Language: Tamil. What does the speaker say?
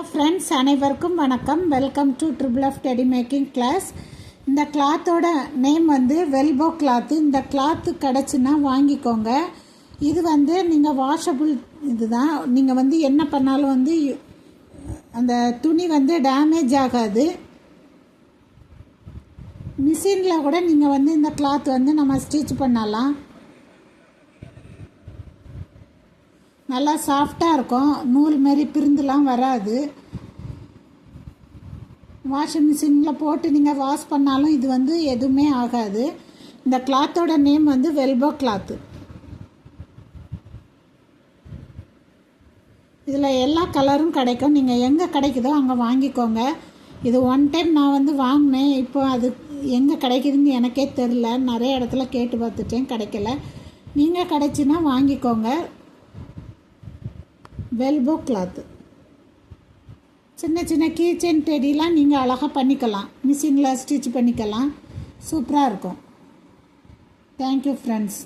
ஃப்ரெண்ட்ஸ், அனைவருக்கும் வணக்கம். Welcome to triple F teddy making class. இந்த கிளாத்தோட நேம் வந்து வெல்போ கிளாத்து. இந்த கிளாத்து கிடச்சுன்னா வாங்கிக்கோங்க. இது வந்து நீங்கள் வாஷபிள் இதுதான். நீங்கள் வந்து என்ன பண்ணாலும் வந்து அந்த துணி வந்து டேமேஜ் ஆகாது. மிஷினில் கூட நீங்கள் வந்து இந்த கிளாத் வந்து நம்ம ஸ்டிச் பண்ணலாம். நல்லா சாஃப்டாக இருக்கும். நூல் மாரி பிரிந்துலாம் வராது. வாஷிங் மிஷினில் போட்டு நீங்கள் வாஷ் பண்ணாலும் இது வந்து எதுவுமே ஆகாது. இந்த கிளாத்தோட நேம் வந்து வெல்போ கிளாத்து. இதில் எல்லா கலரும் கிடைக்கும். நீங்கள் எங்கே கிடைக்குதோ அங்கே வாங்கிக்கோங்க. இது ஒன் டைம் நான் வந்து வாங்கினேன். இப்போ அது எங்கே கிடைக்குதுன்னு எனக்கே தெரில. நிறைய இடத்துல கேட்டு பார்த்துட்டேன், கிடைக்கல. நீங்கள் கிடைச்சின்னா வாங்கிக்கோங்க. வெல்போ கிளாத்து. சின்ன சின்ன கீச்செயின் டெடிலாம் நீங்கள் அழகாக பண்ணிக்கலாம். மிஷினில் ஸ்டிச் பண்ணிக்கலாம். சூப்பராக இருக்கும். Thank you friends.